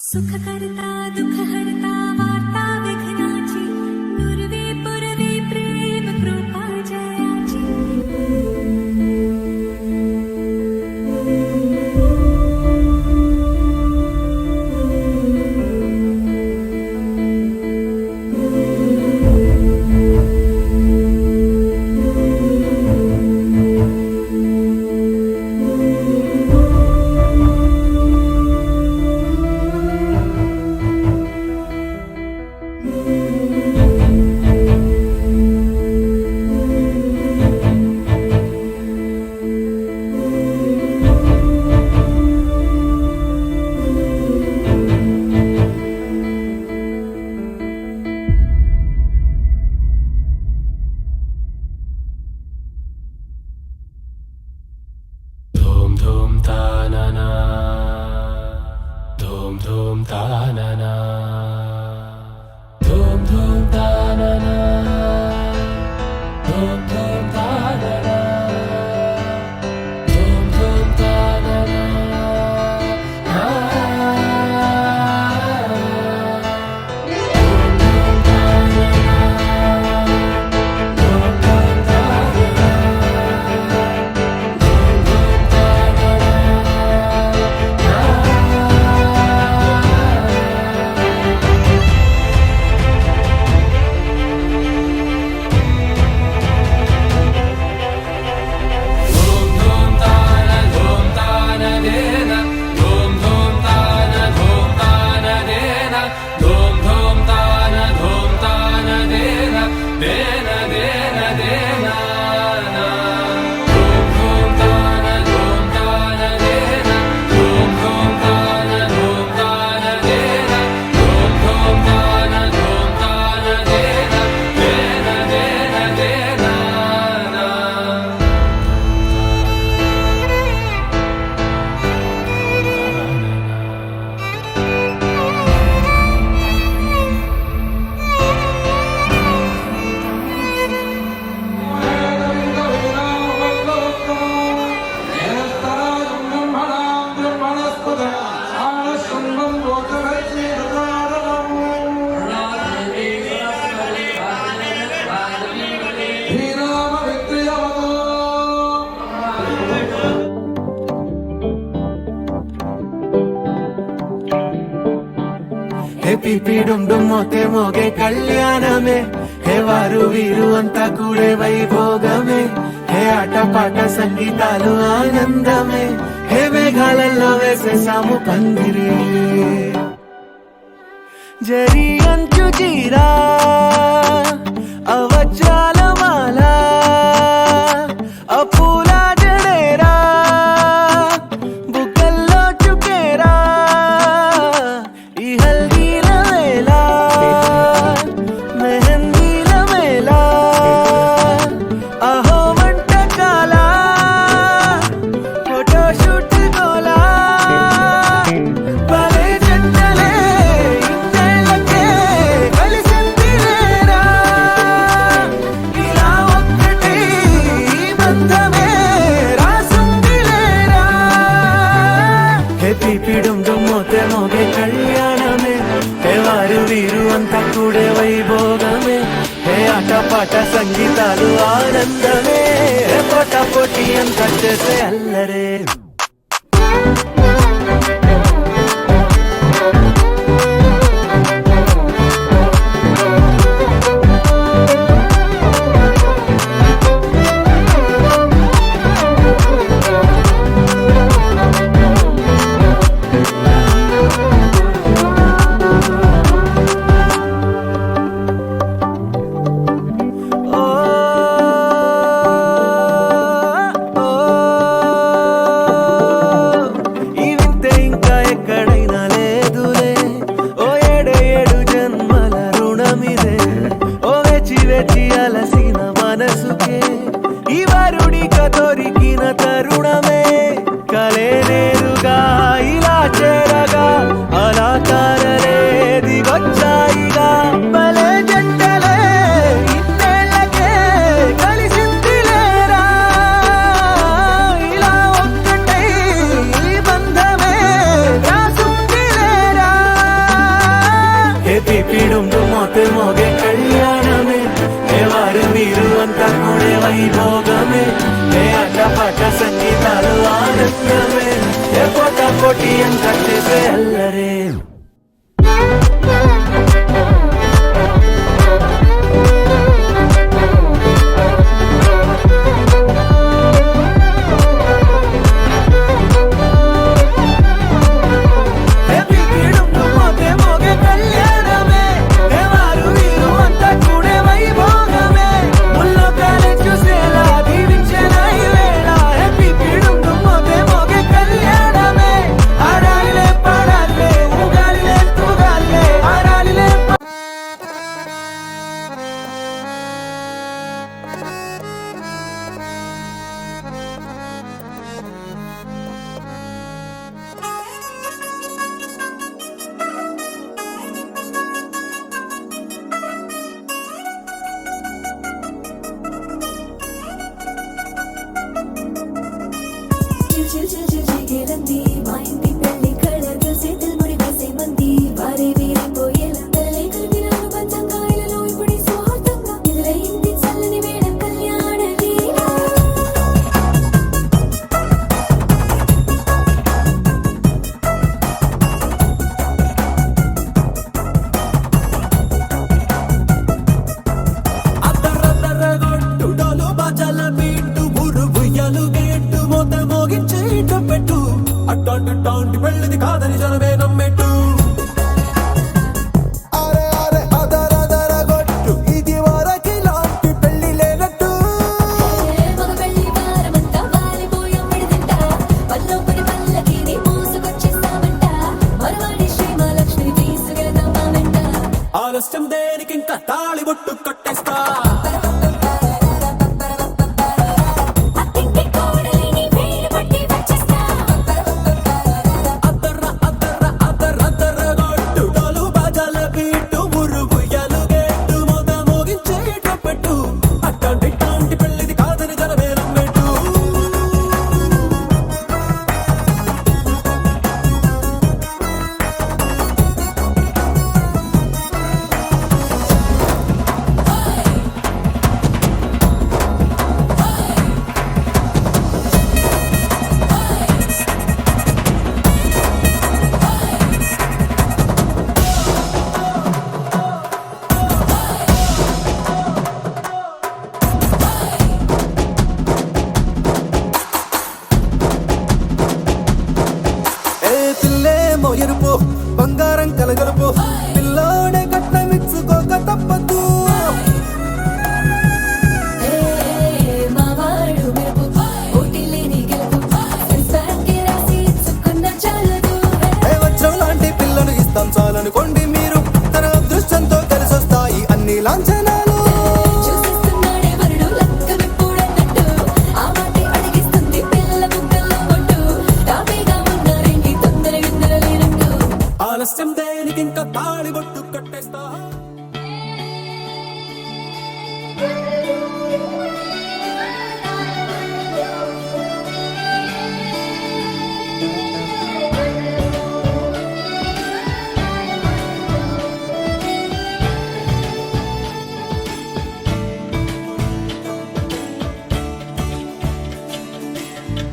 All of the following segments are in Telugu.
सुखकर्ता दुःखहर्ता वार्ता विघ्नाची नुरवी पुरवी प्रेम कृपा जयाची धूम तानना धूम धूम तानना धूम धूम तानना धूम धूम तानना धूम धूम तानना పిపి డుమ్ డుమ్ మోతే మోగే కళ్యాణమే హే వారు వీరు అంతా కూడే వైభోగమే హే ఆట పాట సంగీతాలు ఆనందమే హే మేఘాలలో వేసేసాము పందిరి జరి అంచు జీరా అవజ్రాల మాల అపూల జడేరా బుగ్గల్లో చుకేరా ఈ హల్దీల వేళ మెహందీల మేళ అహో వంటకాల ఫోటో షూట్ గోలా భలే జంటలే ఇన్నేళ్ళకే కలిసిందిలేరా ఇలా ఒక్కటి బంధమే రాసుందిలేరా హే పిపి డుమ్ డుమ్ మోతే మోగే కళ్యాణమే హే వారు వీరు అంతా కూడే వైభోగమే హే ఆట పాట సంగీతాలు ఆనందమే హే పోటా పోటీ అంతా చేసే అల్లరే తోటి ఎంత చేసే అల్లరే. చిల్ చిల్ చిల్ చిగేలంది మా ఇంటి పెళ్లి కళలు చేతులు ముడి వేసే మంది వారే వీరే పోయేలందరలే కలిపినారు పంచంగాయలలో ఇప్పుడు సౌహార్దంగా ఎదురైంది చల్లని వేళ కళ్యాణ లీల. అద్దరద్దరగొట్టు డోలు బాజాల బీటు ఊరు ఉయ్యాలు గేట్టు మోత మోగించే పెట్టు అట్టాంటి టాంటి పెళ్ళిది కాదని జనమే నమ్మెట్టు. అరే అరే అదరదరగొట్టు ఇది వరకి లాంటి పెళ్లి లేనట్టు. మగ పెళ్లి వారమంతా వాలిపోయాం విడిదింట పల్లోపడి పల్లకిని మోసుకొచ్చేస్తామంట మరవాడి శ్రీమహాలక్ష్మిని తీసుకెళ్తాం మా వెంట. ఆలస్యం దేనికి ఇంకా తాళి బొట్టు కట్టేస్తా. అత్తింటి కోడలిని వేలు పట్టి వచ్చేస్తా. అద్దర్ర అద్దర్ర అద్దరద్దరగొట్టు డోలు బాజాల బీటు ఊరు ఉయ్యాలు గేట్టు మోత మోగించే పెట్టు అట్టాంటి టాంటి పెళ్ళిది కాదని జనమే నమ్మెట్టు. ఏ పిల్లేమో ఎరుపు బంగారం కలగలుపు పిల్లోడే కట్టమిచ్చుకోక తప్పదు. మా వాడు మెరుపు ఓటిలేని గెలుపు సెన్సార్కి రాసి ఇచ్చుకున్న చాలదు. ఏ వజ్రం లాంటి పిల్లను ఇస్తాం చాలనుకోండి మీరు. తన అదృష్టంతో కలిసొస్తాయి అన్ని లాంఛనాలు. చూసిస్తున్నాడే వరుడు లక్కమిప్పుడన్నట్టు ఆ మాటే అడిగిస్తుంది పిల్ల ముగ్గల్లో కొట్టు. తాపీగా ఉన్నారేంటి తొందర విందర లేనట్టు. ఆలస్యం దేనికి ఇంకా తాళి బొట్టు కట్టేస్తా.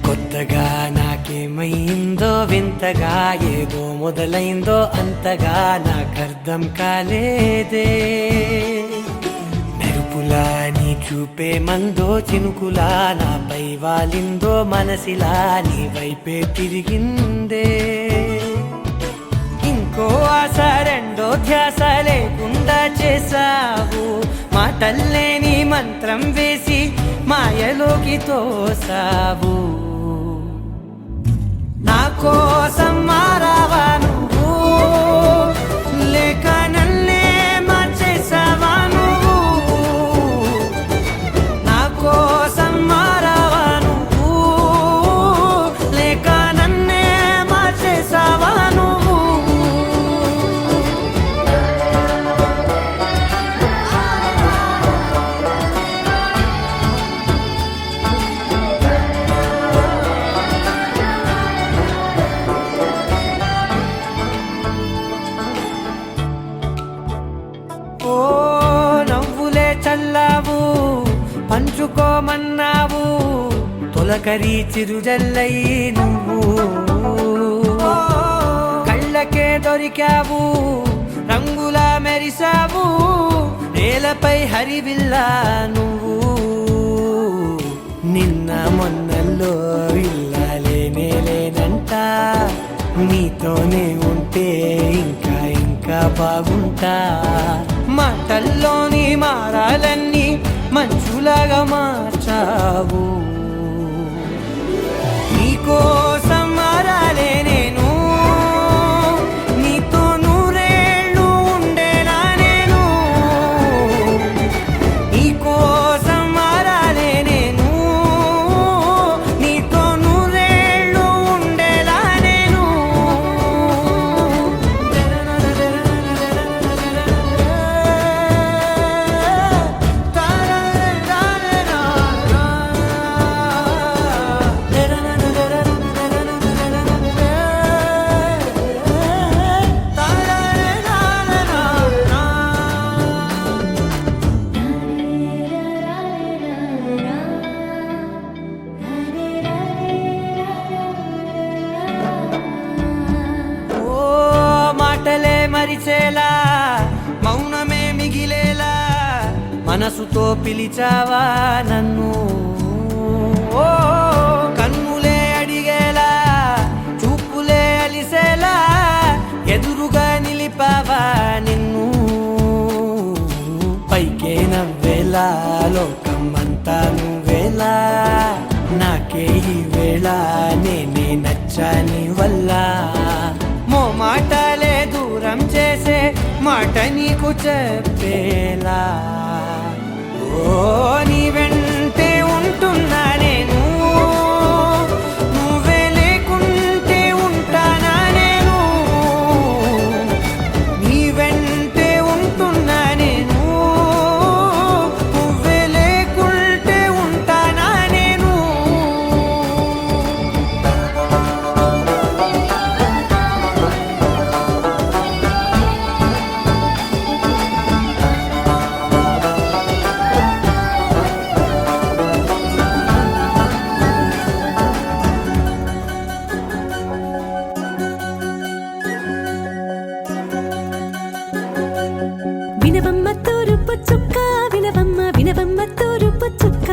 కొత్తగా నాకేమైందో వింతగా ఏదో మొదలైందో అంతగా నాకర్థం కాలేదే. మెరుపులా నీ చూపే మందో చినుకులా నాపై వాలిందో మనసిలా నీ వైపే తిరిగిందే. ఇంకో ఆశ రెండో ధ్యాస లేకుండా చేసావు మాటల్లే నీ మంత్రం వేసి మాయలోకి తోసావు. నా కోసం మారావా నువ్వు లేక నన్నే మార్చేసావా నువ్వు. నా కోసం మారావా నువ్వు లేక నన్నే మార్చేసావా నువ్వు. ఓ నవ్వులే చల్లావు పంచుకోమన్నావు తొలకరి చిరుజల్లై నువ్వు. కళ్ళకే దొరికావు రంగులా మెరిసావు నేలపై హరివిల్లా నువ్వు నిన్న మొన్నల్లో ఇల్లాలేనే లేనంట నీతోనే ఉంటే ఇంకా ఇంకా బాగుంటా మాటల్లోని మారాలన్నీ మంచులాగా మార్చావు నీకోసం మారాలే నేను నీతో నూరేళ్ళు ఉండేలా నేను నీకోసం మారాలే నేను నీతో నూరేళ్ళు ఉండేలా నేను మాటలే మరిచేలా మౌనమే మిగిలేలా మనసుతో పిలిచావా నన్ను ఓ కన్నులే అడిగేలా చూపులే అలిసేలా ఎదురుగా నిలిపావా నిన్ను పైకే నవ్వేలా లోకం అంతా నువ్వేలా నాకే ఈ వేళ నేనే నచ్చాని వల్ల మాటలే దూరం చేసే మాట నీకు చెప్పేలా ఓ నీ వెంటే ఉంటున్నా నేను నువ్వే లేకుంటే ఉంటానా నేను నీ వెంటే ఉంటున్నా నేను నువ్వే లేకుంటే ఉంటానా నేను వినవమ్మ తూరుపు చుక్క వినవమ్మ వినవమ్మ తూరుపు చుక్క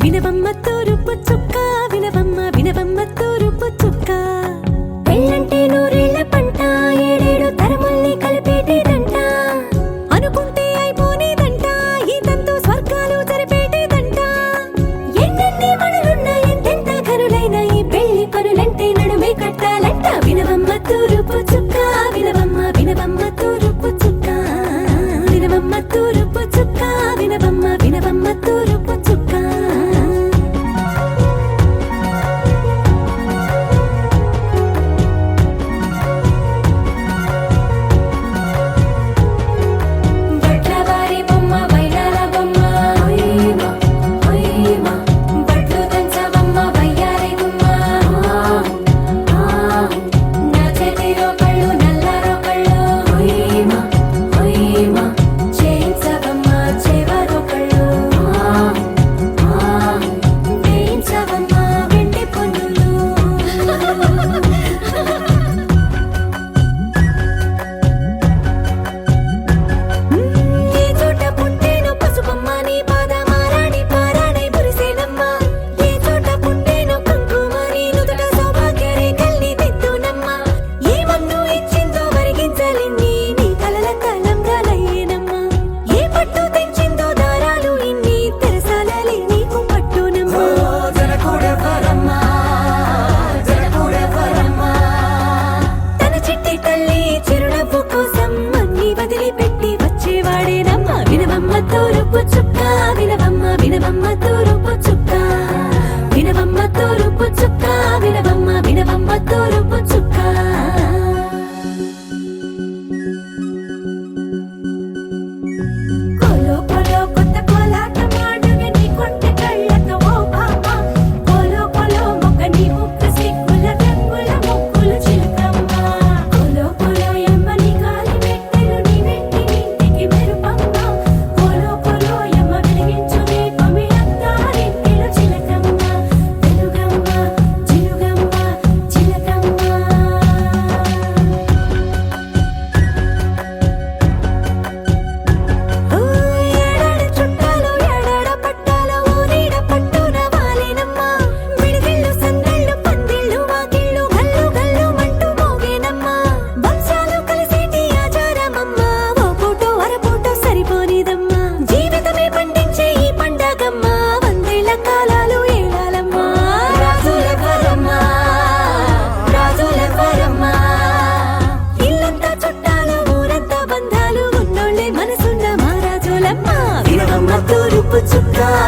వినవమ్మ తూరుపు చుక్క వినవమ్మ వినవమ్మ తూరుపు చుక్క పెళ్ళంటే నూరేళ్ల పంట ఏడేడు తరముల్ని కలిపేటేదంట అనుకుంటే అయిపోనేదంట ఈ తంతు స్వర్గాలు జరిపేటేదంట ఎన్నెన్ని మనులున్న ఎంతెంత కరులైన ఈ పెళ్లి పనులంటే నడుమే కట్టాలంట వినవమ్మ తూరుపు చుక్క వినవమ్మ వినవమ్మ తూరుపు చుక్క వినవమ్మ తూరుపు చుక్క వినవమ్మ వినవమ్మ తూరుపు చుక్క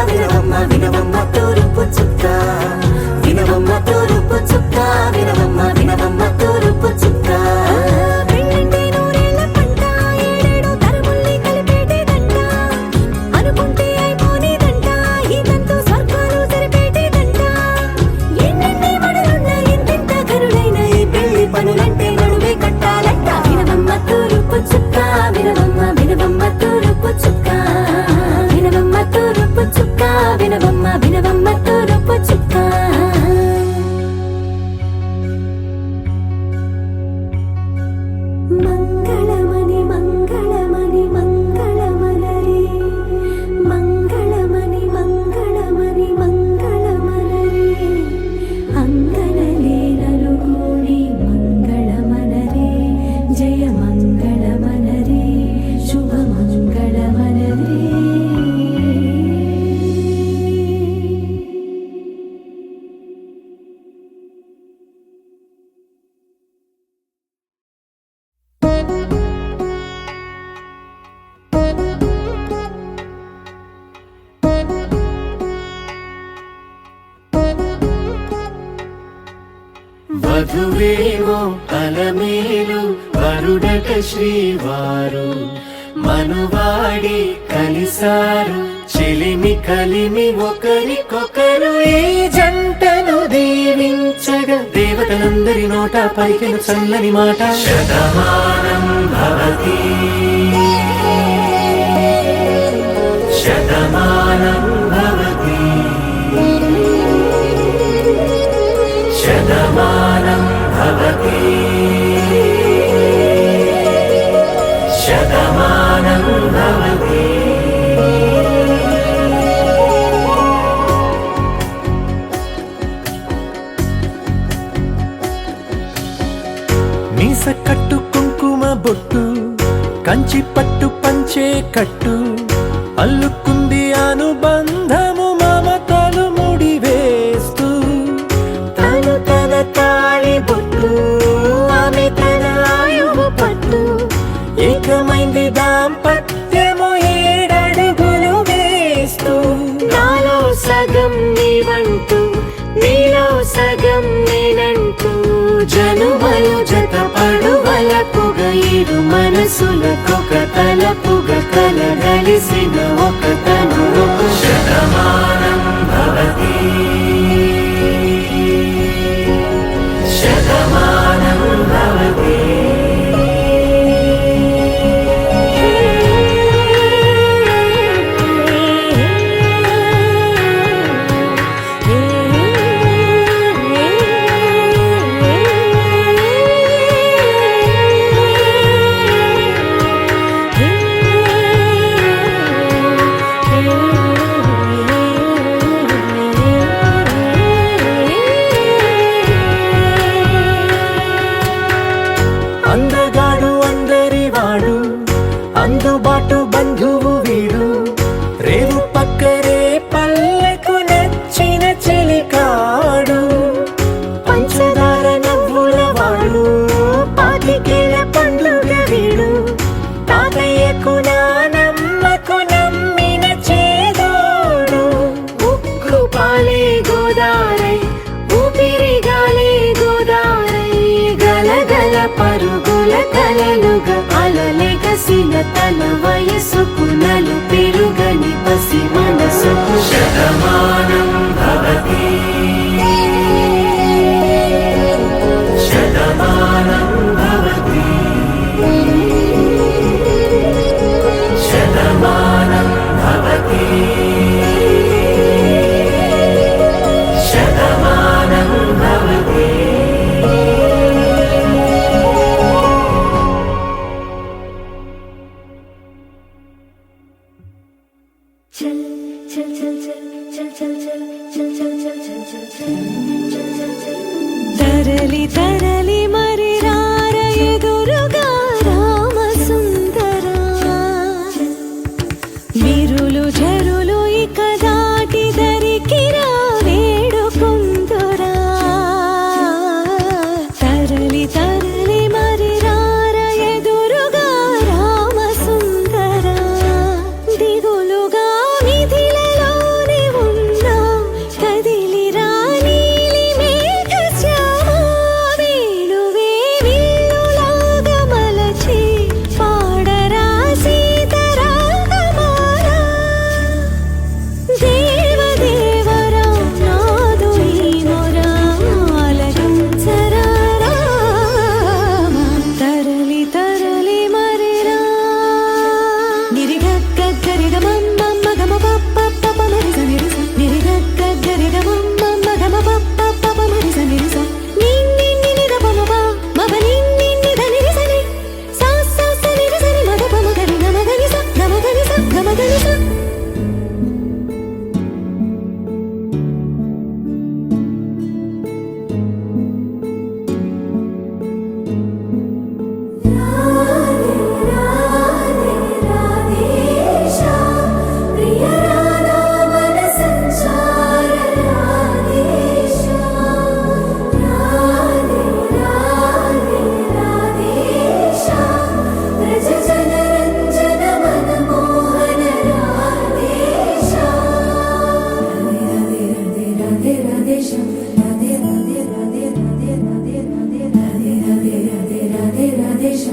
వినవమ్మ వినవమ్మ తూర్పు చుక్క వినవమ్మ తూర్పు చుక్క వినవమ్మ వినవమ్మ తూర్పు చుక్క పెళ్ళంటే నూరేళ్ల పంట ఏడేడు తరముల్ని కలిపేటేదంట అనుకుంటే అయిపోనేదంట ఈ తంతు స్వర్గాలు సరిపేటేదంట ఎన్నెన్ని మడులున్న ఎంతెంత కరుడైన ఈ పెళ్లి పనులంటే నడువే కట్టాలంట వినవమ్మ తూర్పు చుక్క వినవమ్మ వినవమ్మ తూర్పు చుక్క వినవమ్మ తూర్పు చుక్క వినవమ్మ వినవమ్మ తూర్పు చుక్క మంగళమణి మంగళమణి మంగళమనరే మంగళమణి మంగళమణి మంగళమనరే అంగనలే నలుగూడి మంగళమనరే జయ మంగళమనరే శుభ మంగళమనరే వధువేమో అలమేలు వరుడట శ్రీవారు మనువాడి కలిసారు చెలిమి కలిమి ఒకరికొకరు ఈ జంటను దీవించగా దేవతలందరి నోట పలికిన చల్లని మాట శతమానం భవతి శతమానం భవతి శతమానం భవతి శతమానం భవతి మీస కట్టు కుంకుమ బొట్టు కంచి పట్టు పంచే కట్టు అల్లుకుంది అనుబంధము మమతలు ముడివేస్తూ తను తన తాళి బొట్టు ఆమె తన ఆయువు పట్టు ఏకమైంది దాంపత్యము ఏడడుగులు వేస్తూ నాలో సగం నీవంటూ నీలో సగం నేనంటూ జనుమలు జత పడువలపుగ ఇరు మనసులకొక తలపుగ కలగలిసిన ఒక తను శతమానం భవతి శతమానం భవతి అందగాడు అందరివాడు అందుబాటు బంధువు వీడు రేవు పక్కరే పల్లెకు నచ్చిన చెలికాడు పంచదార నవ్వుల వాడు పాతికేల పండుగ వీడు తాతయ్యకు నానమ్మకు నమ్మిన చేదోడు ఉక్కు పాలే గోదారై ఊపిరి గాలే గోదారై గలగల పరుగుల కలలుగా అలలెగసిన తన వయసుకు నలు పెరుగని పసి మనసుకు శతమానం భవతి శతమానం భవతి శతమానం భవతి శతమానం భవతి చల్ చల్ చల్ చల్ చల్ చల్ చల్ చల్ చల్ చల్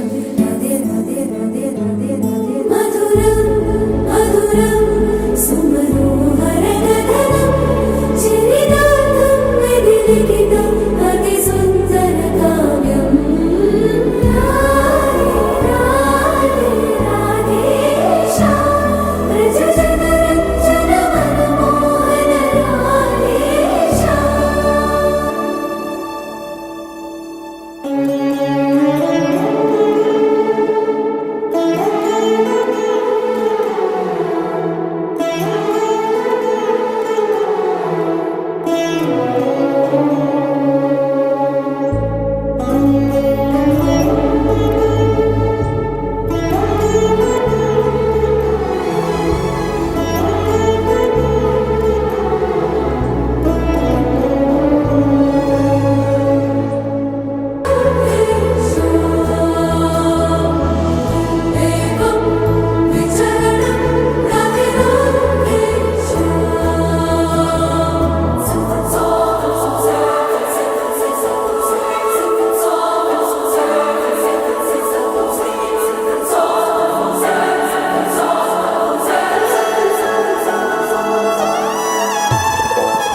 రాధే రాధే రాధే రాధే రాధే మధురం మధురం సుమనోహర గగనం చిరిదాతం విధిలిఖితం అతి సుందర కావ్యం రాధే రాధే రాధేశ ప్రజజనరంజన మనమోహన రాధేశ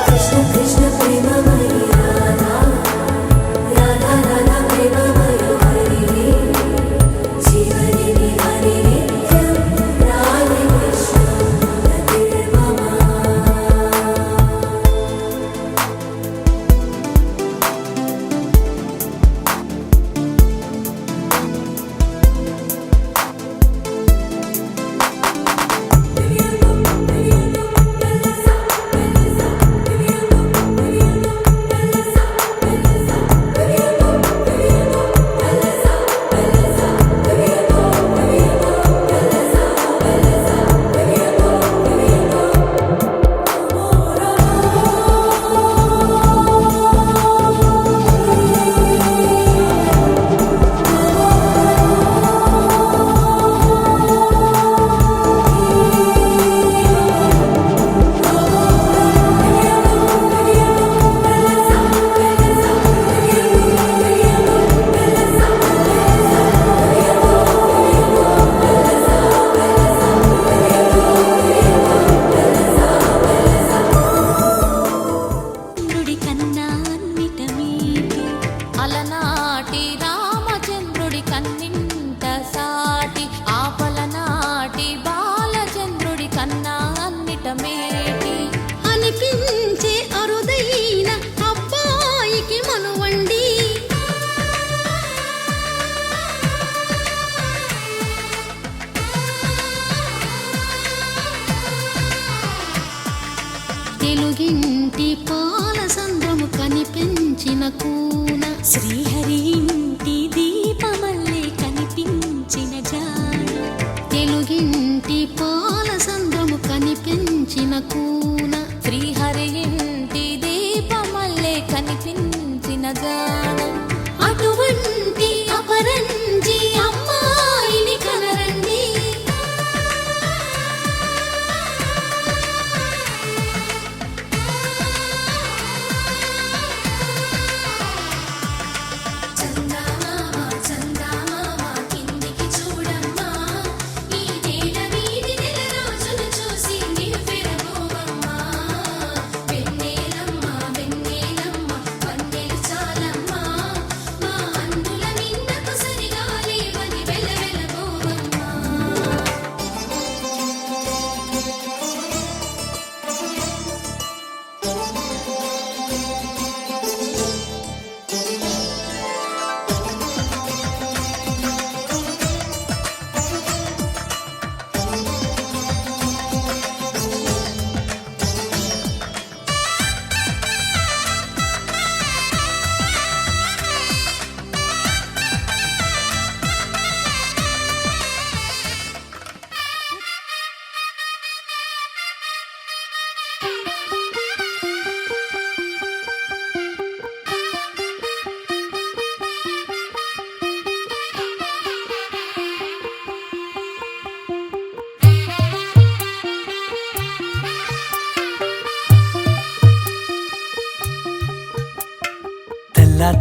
కృష్ణ కృష్ణ ప్రేమమయి రాధా రాధా రాధా ప్రేమమయ హరి జీవని హరి నిత్యం రాధే కృష్ణ రతి మమ చంద్రుడి కన్నా అన్నిటమీటి అలనాటి రామచంద్రుడి కన్నింట సాటి ఆపలనాటి బాలచంద్రుడి కన్నా అన్నిటమేటి అనిపించే అరుదైన అబ్బాయికి మనువండి తెలుగింటి పాల సంద్రము కనిపించిన కూన శ్రీహరి ఇంటి దీపమల్లే కనిపించిన జాడ తెలుగింటి పాల సంద్రము కనిపించిన కూన శ్రీహరి ఇంటి దీపమల్లే కనిపించిన జాడ అటువంటి అపరంజి అమ్మాయిని కనరండి చందమామ చందమామ కిందికి చూడమ్మా ఈ తేట వీధి నెల రోజులు చూసి నివ్వెరబోవమ్మా వెన్నెలమ్మ వెన్నెలమ్మ వన్నెలు చాలమ్మా మా అందుల మిన్నకు సరిగా లేవని వెలవెలబోవమ్మా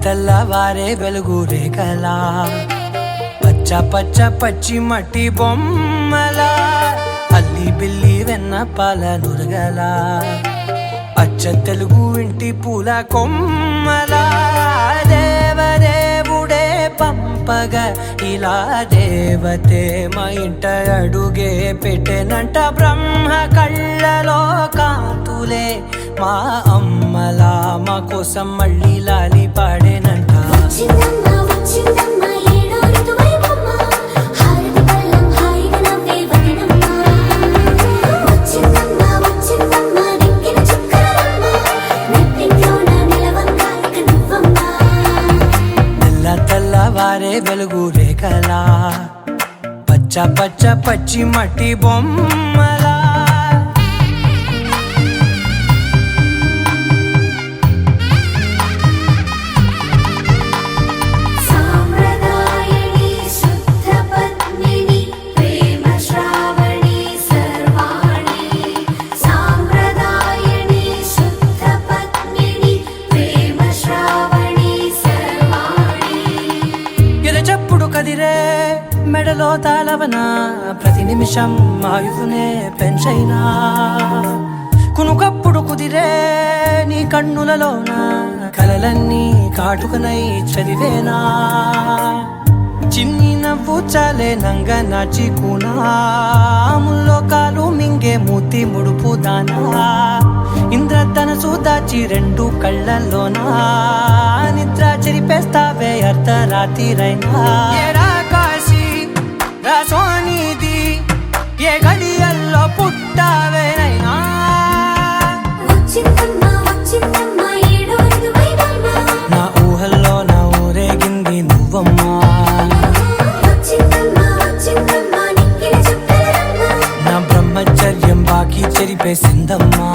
తెల్లవారే వెలుగు రేఖలా పచ్చ పచ్చ పచ్చి మట్టి బొమ్మలా అల్లి బిల్లి వెన్న పాల నురగలా అచ్చ తెలుగు ఇంటి పూల కొమ్మలా దేవదేవుడే పంపగా ఇలా దేవతే మా ఇంట అడుగే పెట్టెనంట బ్రహ్మ కళ్ళలో కాంతులే మా అమ్మలా మా కోసం మళ్ళీ లాలి పాడేనంట వచ్చిందమ్మ వచ్చిందమ్మ ఏడో ఋతువైవమ్మ హారతి పళ్ళం హాయిగా నవ్వే వదినమ్మ వచ్చిందమ్మ వచ్చిందమ్మ దిక్కిన చుక్కలమ్మ నెట్టింట్లోన నిలవంగా ఇక నువ్వమ్మ తెల్ల తెల్లవారే వెలుగు రేఖలా పచ్చ పచ్చ పచ్చి మట్టి బొమ్మలా సాంప్రదాయని శుద్ధ పద్మిని ప్రేమ శ్రావణి సర్వాణి సాంప్రదాయని శుద్ధ పద్మిని ప్రేమ శ్రావణి సర్వాణి ఎరచప్పుడు కదిరే మెడలో తాళవన ప్రతి నిమిషం ఆయువునే పెంచైనా కునుకప్పుడు కుదిరే నీ కన్నులలోన కలలన్నీ కాటుకనై చదివేనా చిన్ని నవ్వు చాలే నంగ నాచి ముల్లోకాలు మింగే మూతి ముడుపు దానా ఇంద్రధనసు దాచి రెండు కళ్ళల్లోనా నిద్ర చెరిపేస్తావే అర్ధరాత్రిరైనా ఏరా కాశీ రా సోనిది ఏ గడియల్లో పుట్టావేనైనా వచ్చిందమ్మ వచ్చిందమ్మ ఏడో ఋతువైవమ్మ నా ఊహల్లో నా ఊరేగింది నువ్వమ్మా వచ్చిందమ్మ వచ్చిందమ్మ నిక్కిన చుక్కలమ్మ నా బ్రహ్మచర్యం బాకీ చెరిపేసిందమ్మా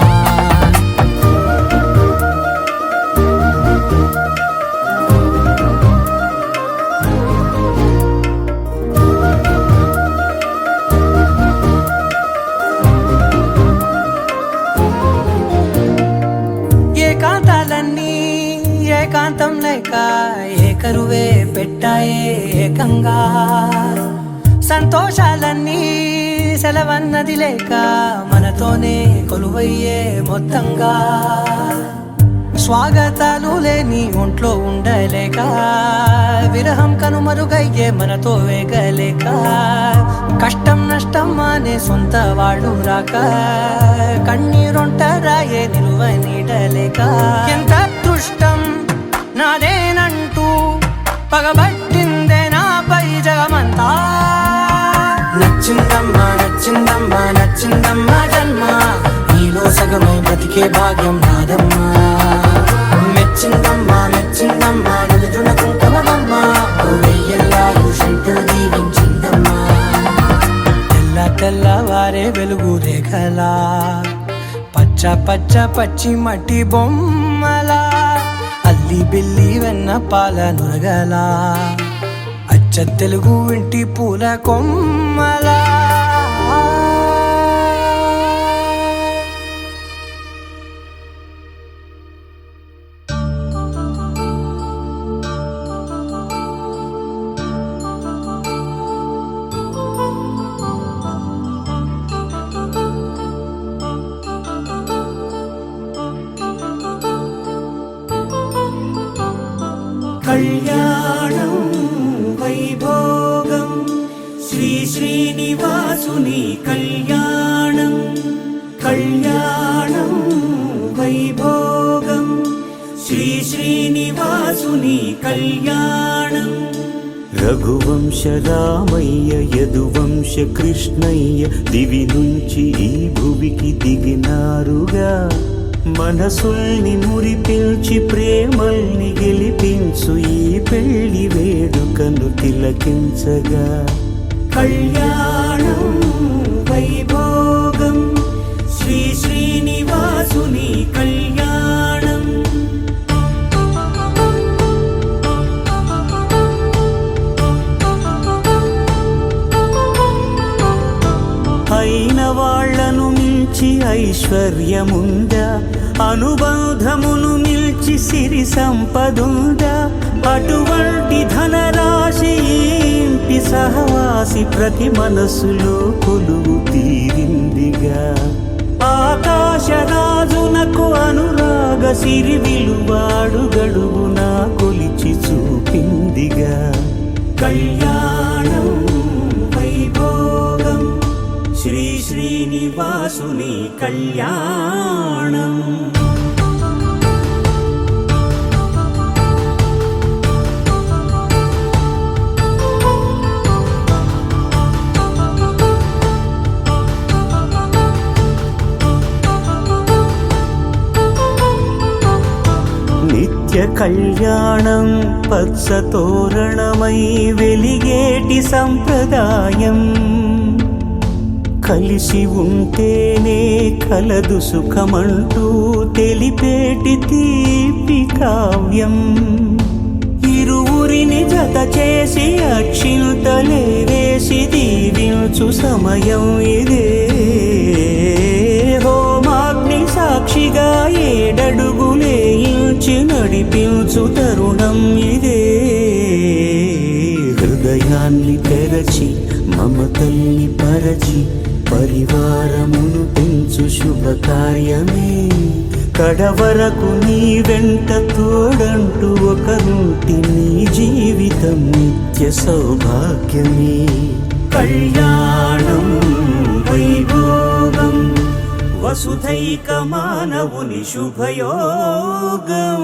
ఏకాంతాలన్నీ ఏకాంతం లేక ఏకరువే పెట్టాయే ఏకంగా సంతోషాలన్నీ సెలవన్నది లేక మనతోనే కొలువయ్యే మొత్తంగా స్వాగతాలు లేని ఒంట్లో ఉండలేక విరహం కనుమరుగయ్యే మనతో వేగలేక కష్టం నష్టం అనే సొంత వాళ్ళు రాక కన్నీరొంటరాయే నిలువ నీడలేక ఎంత అదృష్టం నాదేనంటూ పగబట్టిందే నాపై జగమంతా నచ్చిందమ్మా నచ్చిందమ్మా నచ్చిందమ్మా జన్మ నీలో సగమై బ్రతికే భాగ్యం నాదమ్మా మెచ్చిందమ్మా మెచ్చిందమ్మా నిలుచున కుంకుమమ్మా వెయ్యల్లాలు శంటు దీవించిందమ్మా తెల్ల తెల్లవారే వెలుగు రేఖలా పచ్చ పచ్చ పచ్చి మట్టి బొమ్మలా అల్లి బిల్లి వెన్న పాల నురగలా అచ్చ తెలుగు ఇంటి పూల కొమ్మలా కళ్యాణం వైభోగం శ్రీ శ్రీనివాసుని కళ్యాణం కళ్యాణం వైభోగం శ్రీ శ్రీనివాసుని కళ్యాణం రఘువంశ రామయ్య యదువంశ కృష్ణయ్య దివి నుంచి ఈ భువికి దిగినారుగా మనసుల్ని మురిపిల్చి ప్రేమల్ని గెలిపించు ఈ పెళ్లి వేడుకను తిలకించగా కళ్యాణం వైభోగం శ్రీ శ్రీనివాసుని కళ్యాణం అయిన వాళ్లను మించి ఐశ్వర్యముందా అనుబంధమును మిల్చి సిరి సంపదుందా అటువంటి ధనరాశి ఇంటి సహవాసి ప్రతి మనసులో కొలువు తీరిందిగా. ఆకాశరాజునకు అనురాగ సిరి విలువాడు గడువున కొలిచి చూపిందిగా. కళ్యాణం వైభోగం శ్రీ శ్రీనివాసుని కళ్యాణం. నిత్య కళ్యాణం పచ్చ తోరణమై వెలిగేటి సంప్రదాయం. కలిసి ఉంటేనే కలదు సుఖమంటూ తెలిపేటి తీపి కావ్యం. ఇరువురిని జత చేసి అక్షింతలే వేసి దీవించు సమయం ఇదే. హోమాగ్ని సాక్షిగా ఏడడుగులే ఇంచి నడిపించు తరుణం ఇదే. హృదయాన్ని తెరచి మమతల్ని పరచి పరివారమును పెంచు శుభకార్యమే. కడవరకు నీ వెంట తోడంటూ ఒకరుంటి నీ జీవితం నిత్య సౌభాగ్యమే. కళ్యాణం వైభోగం వసుధైక మానవుని శుభయోగం.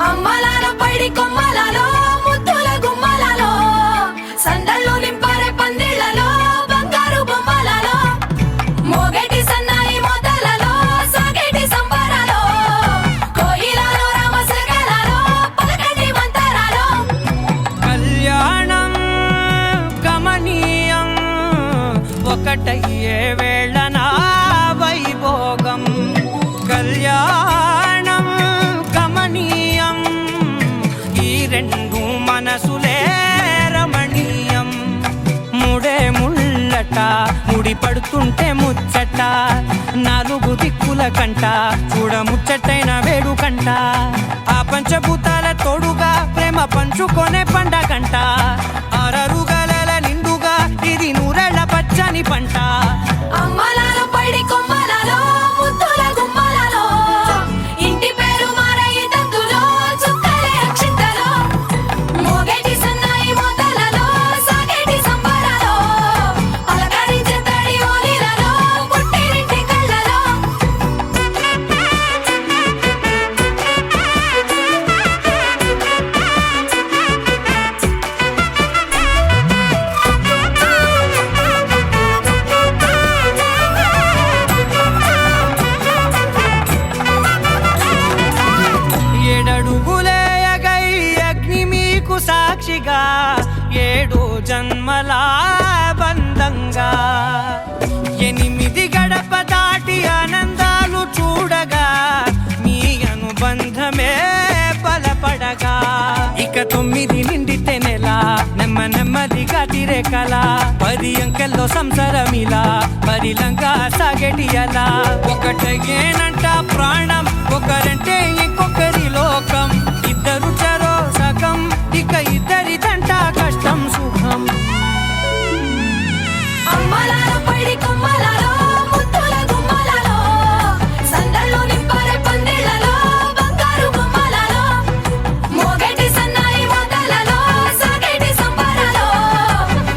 అమ్మలాల పైడి కొమ్మలలో ముద్దుల గుమ్మలలో సందళ్ళు నింపరే పందిళ్లలో బంగారు బొమ్మలలో మోగేటి సన్నాయి మోతలలో సాగేటి సంబరాలో కోయిలలో రామశకలలో పలకటి మంతరాలో. కళ్యాణం గమనీయం ఒకటయ్యే వేళన వైభోగం. కళ్యాణం గమనీయం ఈ రెండు మనసులే రమణీయం. ముడే ముళ్ళట ముడి పడుతుంటే ముచ్చట నాలుగు దిక్కుల కంట చూడ ముచ్చటైన వేడుకంట. ఆ పంచభూతాల తోడుగా ప్రేమ పంచుకొనే పండగంట. అరరుగలల నిండుగా ఇది నూరెళ్ళ పచ్చని పంట. అమ్మలాల పైడి కొమ్మలలో ముద్దుల గుమ్మలలో ఇంటి పేరు మారయి తందులో చుక్కలే అక్షింతలో మోగేటి సన్నాయి మోతలలో సాగేటి సంబరాలో పలకరించే తడి ఓలిలలో పుట్టినింటి కళ్ళలో. ఏడడుగులే ఎగై అగ్ని మీకు సాక్షిగా ఏడు జన్మల బంధంగా. 8 గడప దాటి ఆనందాలు చూడగా మీ అనుబంధమే బలపడగా. ఇక 9 నిండితే నెల నెమ్మదిగా తిరే కల 10 అంకెల్లో సంసారమిలా పరిలంగా సాగేటి అలా. ఒకటేనంట ప్రాణం ఒకరంటే ఇంకొకరి లోకం. ఇద్దరు చరో సగం ఇక ఇద్దరిదంట కష్టం సుఖం. అమ్మలాల పైడి కొమ్మలలో ముద్దుల గుమ్మలలో సందళ్ళు నింపరే పందిళ్లలో బంగారు బొమ్మలలో మోగేటి సన్నాయి మోతలలో సాగేటి సంబరాలో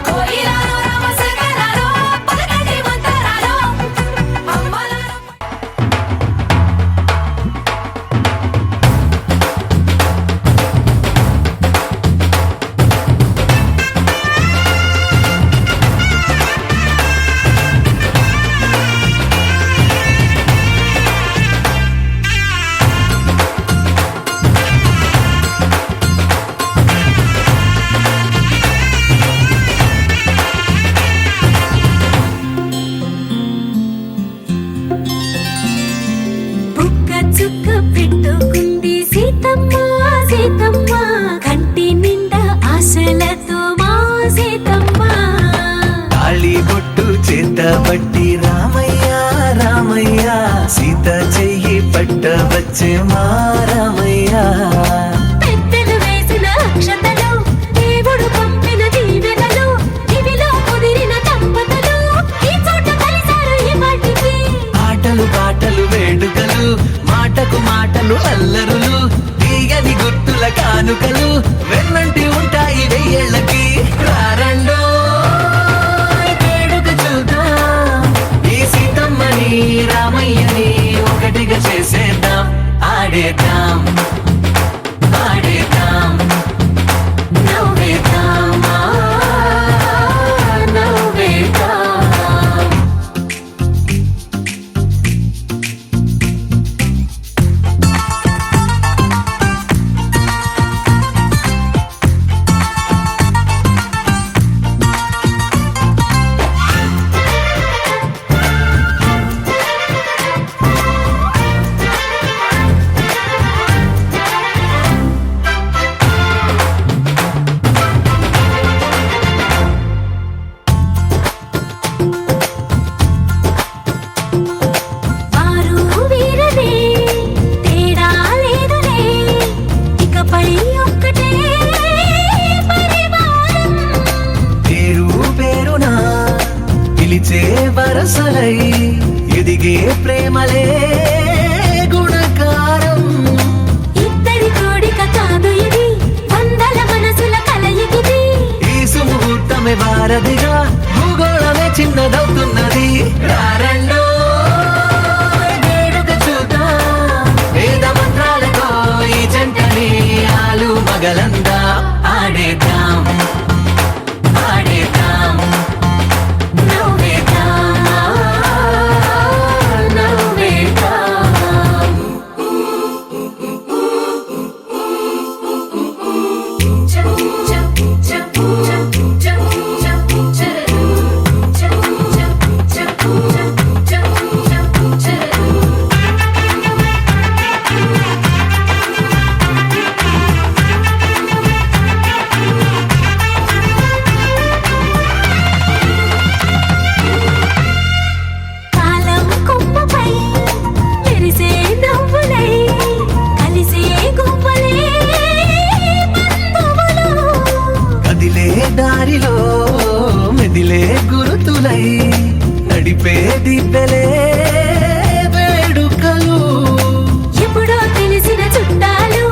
కోయిలలో రామశకలలో పలకటి మంతరాలో. అమ్మలాల వచ్చే మారమయ్యా పెద్దలు వేసిన అక్షతలు దేవుడు పంపిన దీవెనలు ఇవిలో కుదిరిన దంపతులు ఈ చోట కలిసారు ఈ వాటికి ఆటలు పాటలు వేడుకలు మాటకు మాటలు అల్లరులు తీయని గుర్తుల కానుకలు వెన్నంటి ఉంటాయి వెయ్యేళ్ళకి రారండో వేడుక చూద్దాం ఈ సీతమ్మని రామయ్యని ఒకటిగా చేసేద్దాం ఆడేద్దాం ఆడేద్దాం నవ్వేద్దాం నవ్వేద్దాం వారు వీరనే తేడా లేదులే ఇకపై ఒక్కటే పరివారం పేరు పేరునా పిలిచే వరసలై ఎదిగే ప్రేమలే గుణకారం ఇద్దరి కోడిక కాదు ఇది వందల మనసుల కలయికిది ఈ సుముహూర్తమే వారధిగా భూగోళమే చిన్నదవుతున్నది రారండో వేడుక చూద్దాం వేద మంత్రాలతో ఈ జంటని ఆలు మగలందా ఆడేద్దాం ఆడేద్దాం నవ్వేద్దాం నవ్వేద్దాం కాలం కొమ్మపై మెరిసే నవ్వులై కలిసే గువ్వలే బంధువులు కదిలే దారిలో మెదిలే గురుతులై నడిపే దిబ్బెలే వేడుకలు ఎప్పుడో తెలిసిన చుట్టాలు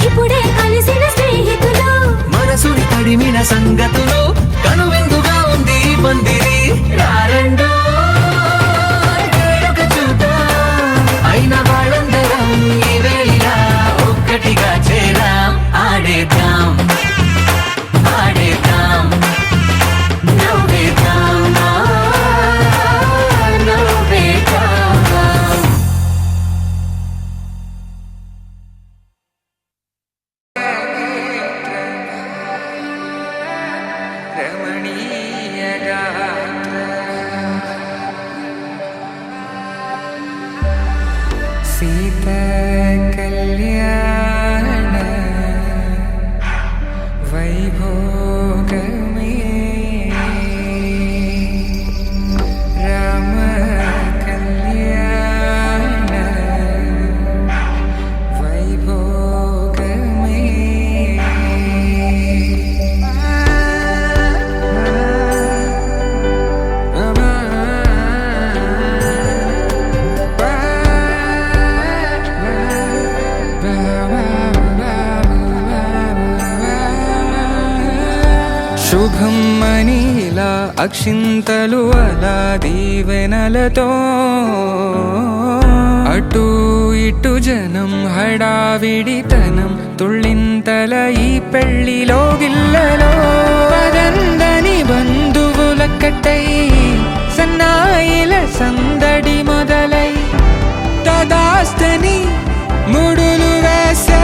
ఇప్పుడే కలిసిన స్నేహితులు మనసుని తడిమిన సంగతులు కనువిందుగా ఉంది ఈ పందిరి రారండో వేడుక చూద్దాం అయిన వాళ్ళందరం ఈ వేళ ఒక్కటిగా చేరాం ఆడేద్దాం ఆడేద్దాం నవ్వేద్దాం నవ్వేద్దాం సీతా కళ్యాణ వైభోగమే రామ కళ్యాణ వైభోగమే శుభం మనీలా అక్షింతలు అలా దీవెనలతో అటు ఇటు జనం హడావిడితనం తుళ్ళింతల ఈ పెళ్లిలో గిల్లలో పదందని బంధువులక్కటై సన్నాయిల సందడి మొదలై తదాస్తని ముడులు వేసా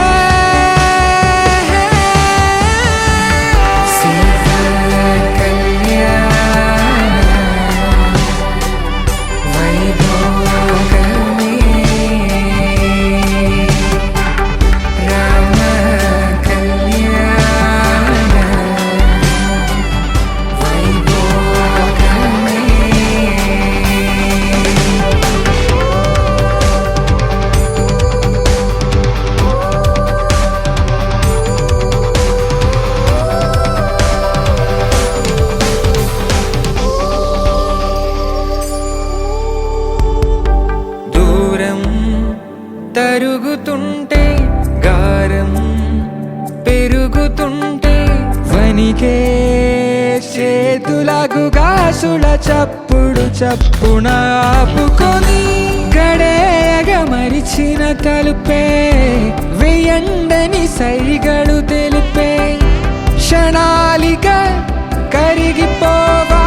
పనికే చేతులకు గాసుల చప్పుడు చప్పున ఆపుకొని గడేయగ మరిచిన తలుపే వెయ్యండని సైగడు తెలిపే క్షణాలిక కరిగిపోవా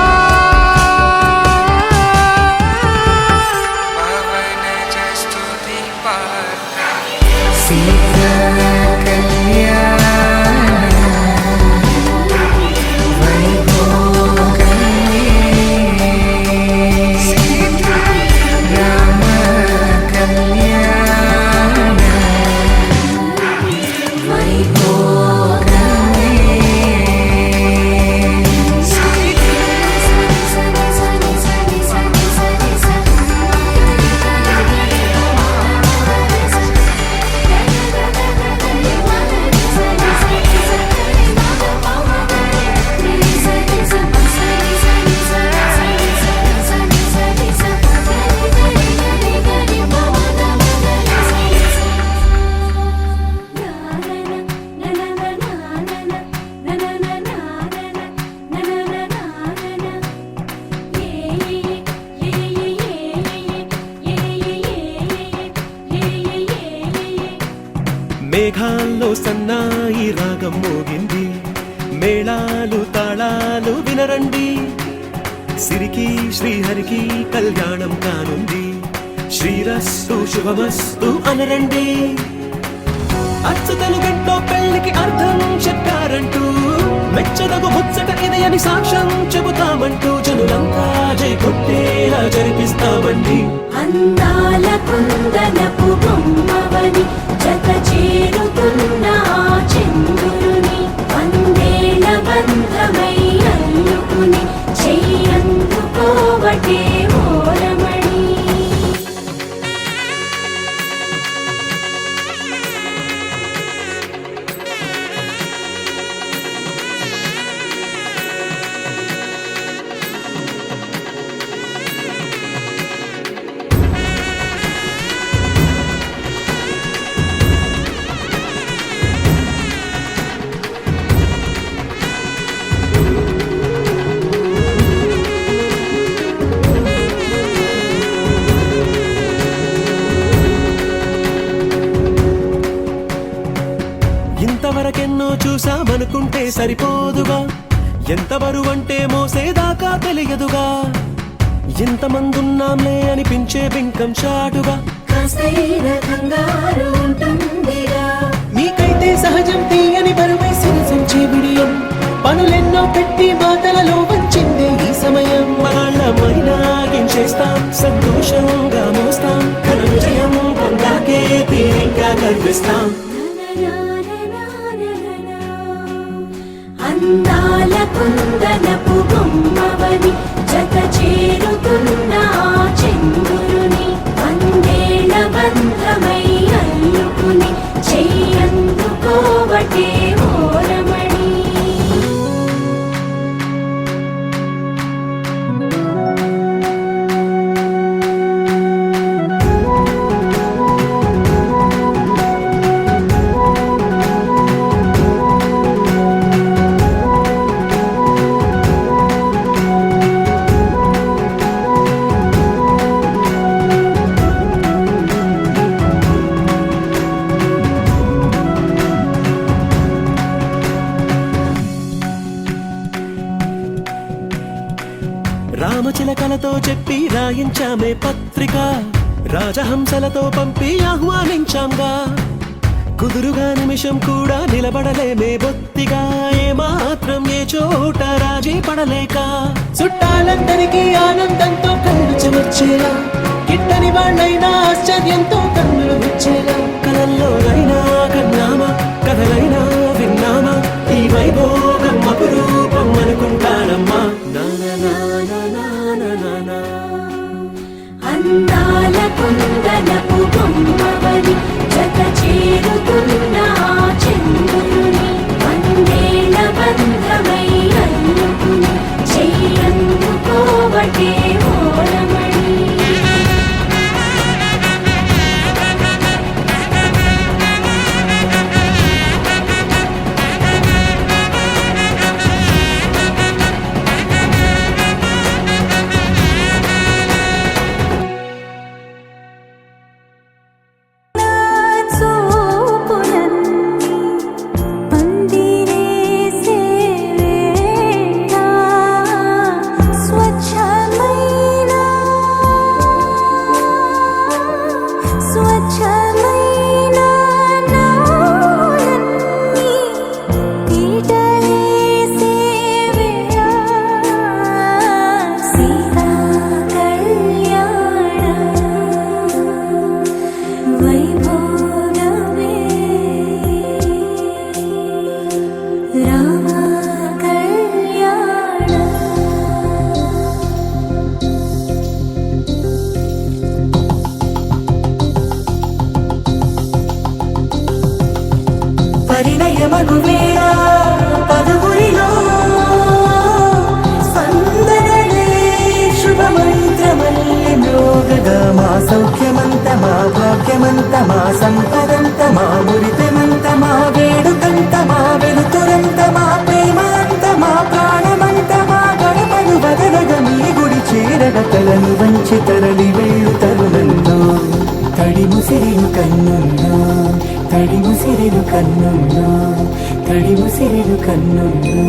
సీతా కళ్యాణ మేఘాల్లో సన్నాయి రాగం మోగింది, మేళాలు తాళాలు వినరండి, సిరికి శ్రీహరికి కళ్యాణం కానుంది, శ్రీరస్తు శుభమస్తు అనరండి. అచ్చతలు గంటో పెళ్లికి అర్థం చెప్పారంటూ, మెచ్చదగు ముచ్చట ఇది అని సాక్ష్యం చెబుతామంటూ, జనులంతా జై కొట్టేలా జరిపిస్తామండి. అందాల కుందనపు బొమ్మవని జత చేరుతున్న చంద్రుని వందేల బంధమై అల్లుకుని చెయ్యందుకోవటే ఓరమణి. ఇంతవరకెన్నో చూసామనుకుంటే సరిపోదుగా, ఎంత బరువంటే మోసేదాకా తెలియదుగా, ఇంతమందున్నాంలే అనిపించే బింకం చాటుగా, కాస్తైన కంగారు ఉంటుందిగా, మీకైతే సహజం తీయని బరువై సిరసించే బిడియం, పనులెన్నో పెట్టి మాటలలో వంచిందే ఈ సమయం. వాళ్ళమైనా గించేస్తాం, సంతోషంగా మోస్తాం, ఘన విజయం పొందాకే తీరిగ్గా కనిపిస్తాం. అందాల కుందనపు బొమ్మవని జత చేరుతున్న చంద్రుని వందేల బంధమై అల్లుకుని చెయ్యందుకోవటే ఓరమణి. రామచిలకలతో చెప్పి రాయించామే పత్రిక, రాజహంసలతో పంపి ఆహ్వానించాంగా, కుదురుగా నిమిషం కూడా నిలబడలేమే బొత్తిగా, ఏమాత్రం ఏ చోట రాజీ పడలేక, చుట్టాలందరికీ ఆనందంతో కళ్ళు చెమర్చేలా, గిట్టని వాళ్ళైనా ఆశ్చర్యంతో కన్నులు వచ్చేలా, కలల్లోనైనా కన్నామా కథలైనా విన్నామా, ఈ వైభోగం అపురూపం అనుకుంటానమ్మా. అందాల కుందనపు బొమ్మవని జత చేరుతున్న చంద్రుని వందేల బంధమై అల్లుకుని చెయ్యందుకోవటే ఓరమణి. వినయమగు వేళ పదువురిలో స్పందనలే శుభమంత్రమల్లి మ్రోగగా మా సౌఖ్యమంత మా భాగ్యమంత మా సంపదంత మా మురితమంత మా వేడుకంత మా వెలుతురంత మా ప్రేమ అంత మా ప్రాణమంత మా గడపను వదలగ మీ గుడి చేరగ తలను వంచి తరలి వెళ్ళు తరుణంలో తడి ముసిరిను కన్నుల్లో తడి ముసిరిను కన్నుల్లో తడి ముసిరిను కన్నుల్లో